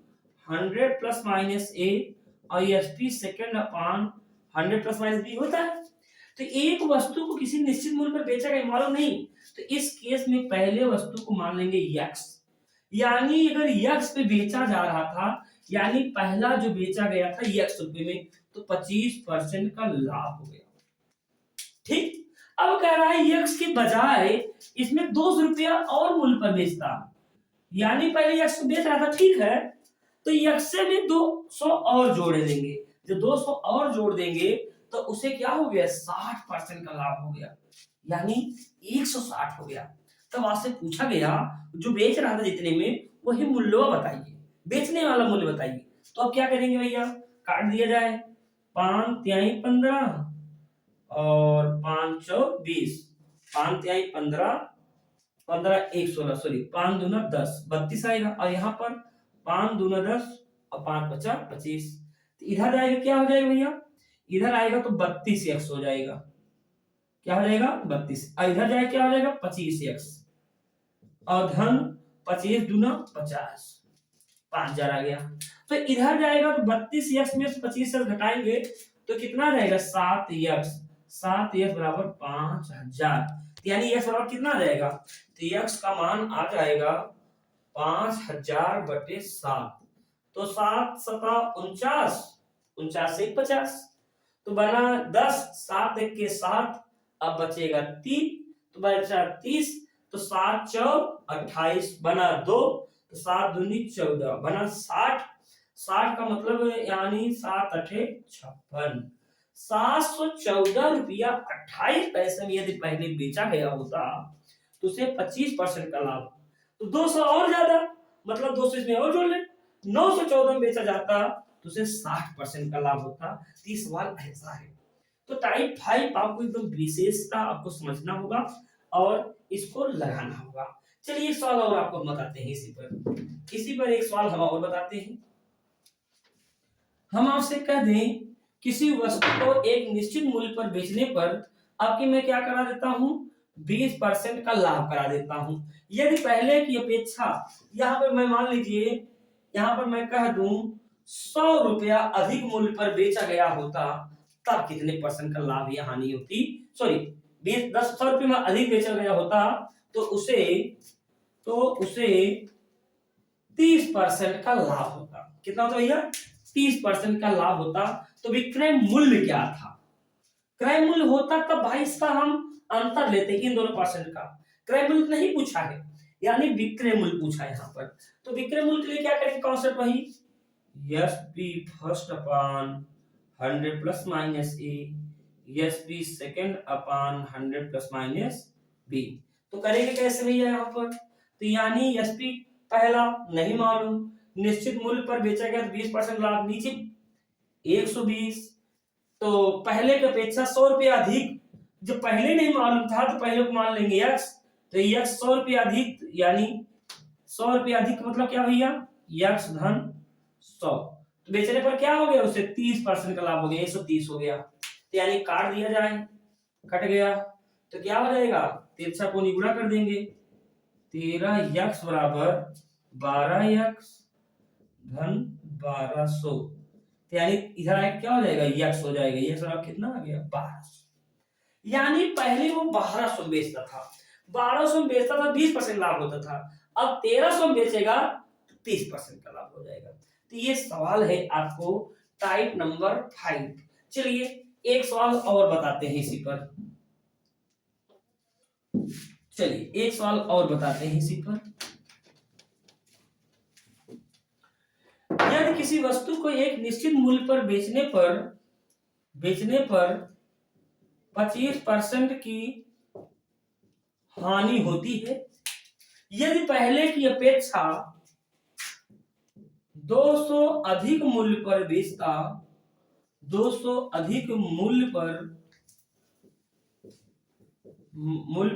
100 plus minus A और SP second upon 100 plus minus B होता है। तो एक वस्तु को किसी निश्चित मूल्य पर बेचा गया मालूम नहीं, तो इस केस में पहले वस्तु को मान लेंगे यक्स, यानी अगर यक्स पे बेचा जा रहा था, यानी पहला जो बेचा गया था यक्स रुपए में, तो 25% का लाभ हो गया। ठीक, अब कह रहा है यक्स के बजाय इसमें 200 रुपया और मूल्य पर बेचता, यानी पहले यक्स को बेच रहा था, ठीक है, तो यक्स से भी 200 और जोड़ देंगे, जब 200 और जोड़ देंगे तो उसे क्या हो गया, 60% का लाभ हो गया, यानी 160 हो गया। तब आपसे पूछा गया जो बेच रहा था जितने में वही मूल्य बताइए, बेचने वाला मूल्य बताइए। तो अब क्या करेंगे भैया, काट दिया जाए, 5 तिहाई 15 और 5 चौक 20, 5 तिहाई 15, 15 1 16, सॉरी 5 दूना 10, 32 आएगा, और यहाँ पर 5 दूना 10 और 5 पचा 25, तो इधर आएगा क्या हो जाएगा भैया, इधर आएगा तो 32x हो जाएगा, क्या हो जाएगा 32, और इधर जाए क्या हो जाएगा 25x, और धन 25 दूना 50, 5000 आ गया। तो इधर जाएगा तो 32x में से 25 घटाएंगे तो कितना रहेगा 7x, 7x बराबर 5000, यानी x बराबर कितना आ जाएगा, तो x का मान आ जाएगा 5000 बटे 7, तो 7 सता 49, 49 से 50, तो बना 10, 7 एक के 7, अब बचेगा 3, तो बचा 30, तो 7 चौक 28 बना 2, तो 7 दूनी 14 बना 60, 60 का मतलब यानी 7 अठे 56, 714 रुपया 28 पैसे में यदि पहले बेचा गया होता तो उसे 25% का लाभ, तो 200 और ज्यादा, मतलब 200 इसमें और जोड़ ले, 914 में बेचा जाता तो उसे 60% का लाभ होता। तो सवाल ऐसा है। तो टाइप 5 आपको एकदम विशेषता आपको समझना होगा और इसको लगाना होगा। चलिए एक सवाल और आपको बताते हैं, इसी पर एक सवाल हम और बताते हैं। हम आपसे कह दें किसी वस्तु को एक निश्चित मूल्य पर बेचने पर आपकी मैं क्या करा देता हूं, 20% का लाभ करा देता हूं। यदि पहले की अपेक्षा यहाँ पर मैं मान लीजिए, यहाँ पर मैं कह दूं 100 रुपया अधिक मूल्य पर बेचा गया होता, तब कितने परसेंट का लाभ या हानि होती, सॉरी 100 रुपये में अधिक बेचा गया होता तो उसे 30% का लाभ होता। कितना होता भैया, 30% का लाभ होता। तो विक्रय मूल्य क्या था, क्रय मूल्य होता तब भाई इसका हम अंतर लेते इन दोनों परसेंट का, क्रय मूल्य नहीं पूछा है, यानी विक्रय मूल्य पूछा है यहाँ पर। तो विक्रय मूल्य के लिए क्या करेंगे, कॉन्सेप्ट वही, SP first upon 100 plus minus A, SP second upon 100 plus minus B. तो करेंगे कैसे भैया यहाँ पर, तो यानी एसपी पहला नहीं मालूम, निश्चित मूल्य पर बेचा गया 20% लाभ, नीचे 120, तो पहले की अपेक्षा 100 रुपया अधिक, जो पहले नहीं मालूम था तो पहले को मान लेंगे x, तो x 100 रुपया अधिक, यानी 100 रुपया अधिक का मतलब क्या भैया, x धन 100, तो बेचने पर क्या हो गया, उसे 30% का लाभ हो गया, 130 हो गया। तो यानी काट दिया जाए, कट गया तो क्या हो जाएगा, तिरछा कोणी गुणा कर देंगे, 13x बराबर 12x धन 1200, यानी इधर आए क्या हो जाएगा, यक्स हो जाएगा, ये सर कितना आ गया 1200, यानी पहले वो 1200 बेचता था, 1200 में बेचता था 20% लाभ होता था, अब 1300 में बेचेगा तो 30% का लाभ हो जाएगा। तो ये सवाल है आपको टाइप नंबर 5। चलिए एक सवाल और बताते हैं इसी पर। चलिए एक सवाल और बताते हैं इसी पर। यदि किसी वस्तु को एक निश्चित मूल्य पर बेचने पर 25% की हानि होती है, यदि पहले की अपेक्षा 200 अधिक मूल्य पर बेचता 200 अधिक मूल्य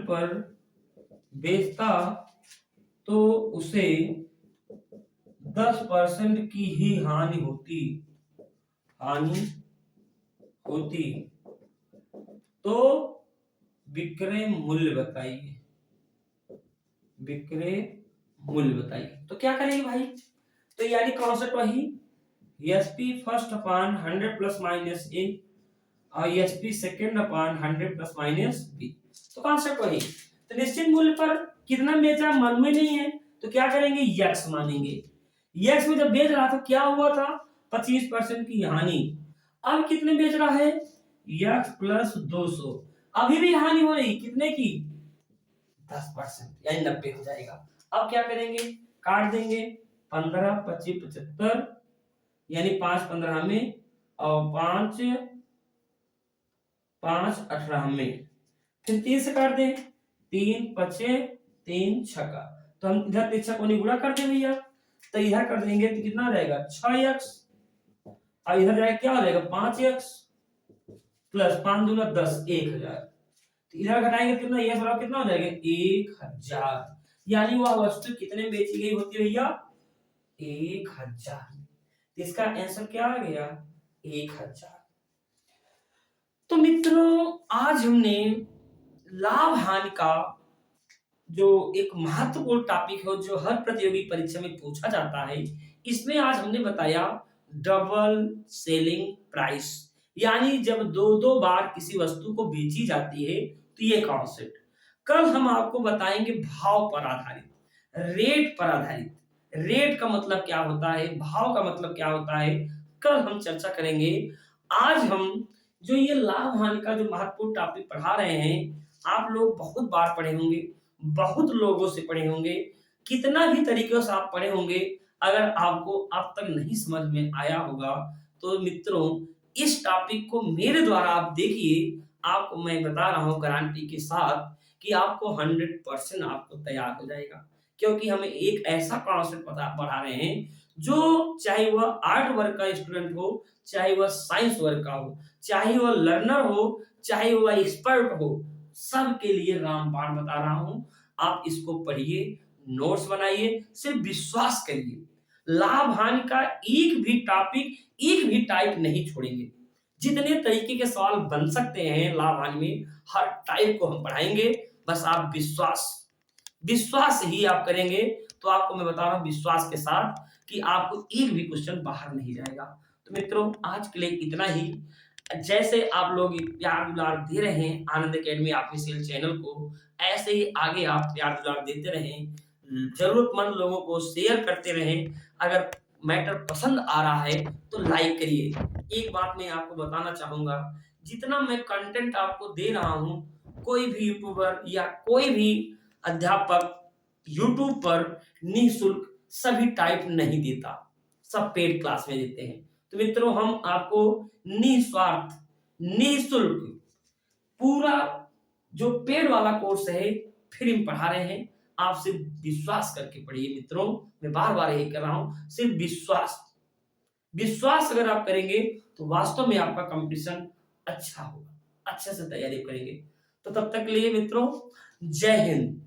पर बेचता तो उसे 10% की ही हानि होती। तो विक्रय मूल्य बताइए। तो क्या करेंगे भाई? तो यानी कॉन्सेप्ट वही, SP first upon 100 plus minus A और SP second upon 100 plus minus B. तो कॉन्सेप्ट वही। तो निश्चित मूल्य पर कितना बेचा मालूम ही नहीं है, तो क्या करेंगे? यक्स मानेंगे। यक्स में जब बेच रहा था क्या हुआ था? 25% की हानि। अब कितने बेच रहा है? X plus 200। अभी भी हानि हो रही, कितने की? 10%, यानी 90 हो जाएगा। अब क्या करेंगे? काट देंगे। 15 25 75, यानी 5 15 में और 5 5 18 में, फिर 3 से काट दें। 3 पचे 3 छका, तो हम इधर तिरछा कोनी गुणा कर दें भैया, तो इधर कर देंगे तो कितना रहेगा? 6x, और इधर जाएगा क्या हो जाएगा? 5x प्लस 5 दूना 10, 1000। तो इधर घटाएंगे कितना? ये बराबर कितना हो जाएगा? 1000। यानी वह वस्तु कितने में बेची गई होती है भैया? 1000। तो इसका आंसर क्या आ गया? 1000। तो मित्रों आज हमने लाभ हानि का जो एक महत्वपूर्ण टॉपिक है, जो हर प्रतियोगी परीक्षा में पूछा जाता है, इसमें आज हमने बताया डबल सेलिंग प्राइस, यानी जब दो दो बार किसी वस्तु को बेची जाती है तो ये कॉन्सेप्ट। कल हम आपको बताएंगे भाव पर आधारित, रेट पर आधारित। रेट का मतलब क्या होता है, भाव का मतलब क्या होता है, कल हम चर्चा करेंगे। आज हम जो ये लाभ हानि का जो महत्वपूर्ण टॉपिक पढ़ा रहे हैं, आप लोग बहुत बार पढ़े होंगे, बहुत लोगों से पढ़े होंगे, कितना भी तरीकों से आप पढ़े होंगे, अगर आपको अब तक नहीं समझ में आया होगा तो मित्रों इस टॉपिक को मेरे द्वारा आप देखिए। आपको मैं बता रहा हूं गारंटी के साथ कि आपको 100% आपको तैयार हो जाएगा, क्योंकि हमें एक ऐसा कॉन्सेप्ट पढ़ा रहे हैं जो चाहे वह आर्ट वर्क का स्टूडेंट हो, चाहे वह साइंस वर्क का हो, चाहे वह लर्नर हो, चाहे वह एक्सपर्ट हो, सबके लिए रामबाण बता रहा हूं। आप इसको पढ़िए, नोट्स बनाइए, सिर्फ विश्वास करिए। लाभ हानि का एक भी टॉपिक, एक भी टाइप नहीं छोड़ेंगे। जितने तरीके के सवाल बन सकते हैं लाभ हानि में, हर टाइप को हम पढ़ाएंगे। बस आप विश्वास ही आप करेंगे तो आपको मैं बता रहा हूं विश्वास के साथ कि आपको एक भी क्वेश्चन बाहर नहीं जाएगा। तो मित्रों आज के लिए इतना ही। जैसे आप लोग प्यार दुलार दे रहे हैं आनंद एकेडमी ऑफिशियल चैनल को, ऐसे ही आगे आप प्यार दुलार देते रहें, जरूरतमंद लोगों को शेयर करते रहें। अगर मैटर पसंद आ रहा है तो लाइक करिए। एक बात मैं आपको बताना चाहूंगा, जितना मैं कंटेंट आपको दे रहा हूं, कोई भी यूट्यूबर या कोई भी अध्यापक यूट्यूब पर निःशुल्क सभी टाइप नहीं देता, सब पेड क्लास में देते हैं। तो मित्रों हम आपको निस्वार्थ निःशुल्क पूरा जो पेड वाला कोर्स है फ्री में पढ़ा रहे हैं। आप सिर्फ विश्वास करके पढ़िए मित्रों, मैं बार बार यही कर रहा हूं, सिर्फ विश्वास अगर आप करेंगे तो वास्तव में आपका कंपटीशन अच्छा होगा, अच्छे से तैयारी करेंगे। तो तब तक के लिए मित्रों जय हिंद।